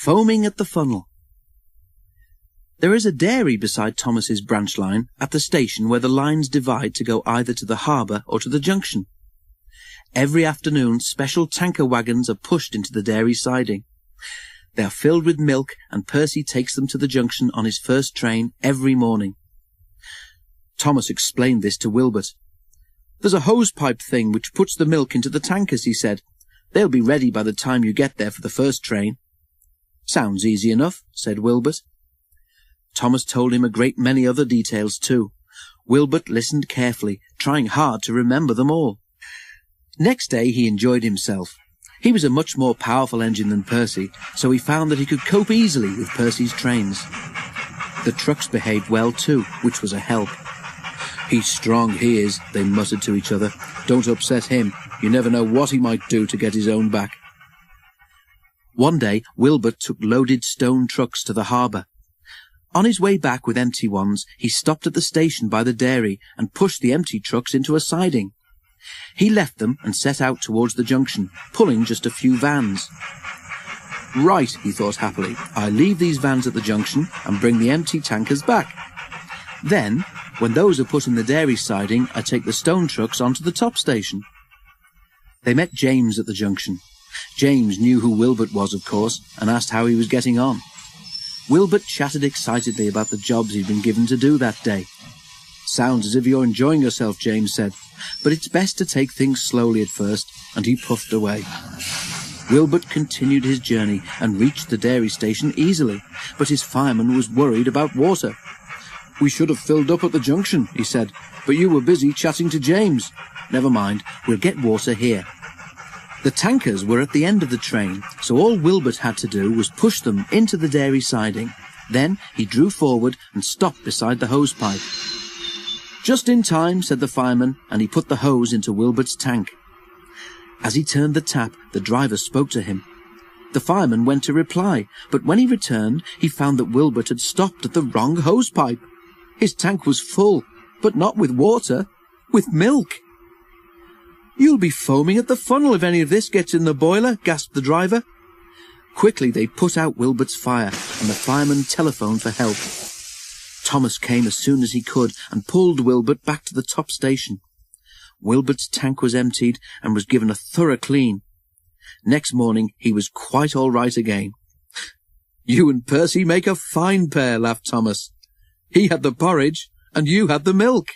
Foaming at the funnel. There is a dairy beside Thomas's branch line at the station where the lines divide to go either to the harbour or to the junction. Every afternoon, special tanker wagons are pushed into the dairy siding. They are filled with milk, and Percy takes them to the junction on his first train every morning. Thomas explained this to Wilbert. "There's a hose-pipe thing which puts the milk into the tankers," he said. "They'll be ready by the time you get there for the first train." "Sounds easy enough," said Wilbert. Thomas told him a great many other details too. Wilbert listened carefully, trying hard to remember them all. Next day he enjoyed himself. He was a much more powerful engine than Percy, so he found that he could cope easily with Percy's trains. The trucks behaved well too, which was a help. "He's strong, he is," they muttered to each other. "Don't upset him. You never know what he might do to get his own back." One day Wilbert took loaded stone trucks to the harbour. On his way back with empty ones, he stopped at the station by the dairy and pushed the empty trucks into a siding. He left them and set out towards the junction, pulling just a few vans. "Right," he thought happily, "I leave these vans at the junction and bring the empty tankers back. Then, when those are put in the dairy siding, I take the stone trucks onto the top station." They met James at the junction. James knew who Wilbert was, of course, and asked how he was getting on. Wilbert chatted excitedly about the jobs he'd been given to do that day. "Sounds as if you're enjoying yourself," James said, "but it's best to take things slowly at first," and he puffed away. Wilbert continued his journey and reached the dairy station easily, but his fireman was worried about water. "We should have filled up at the junction," he said, "but you were busy chatting to James." "Never mind, we'll get water here." The tankers were at the end of the train, so all Wilbert had to do was push them into the dairy siding. Then he drew forward and stopped beside the hose pipe. "Just in time," said the fireman, and he put the hose into Wilbert's tank. As he turned the tap, the driver spoke to him. The fireman went to reply, but when he returned, he found that Wilbert had stopped at the wrong hose pipe. His tank was full, but not with water, with milk. "You'll be foaming at the funnel if any of this gets in the boiler," gasped the driver. Quickly they put out Wilbert's fire, and the fireman telephoned for help. Thomas came as soon as he could and pulled Wilbert back to the top station. Wilbert's tank was emptied and was given a thorough clean. Next morning he was quite all right again. "You and Percy make a fine pair," laughed Thomas. "He had the porridge, and you had the milk."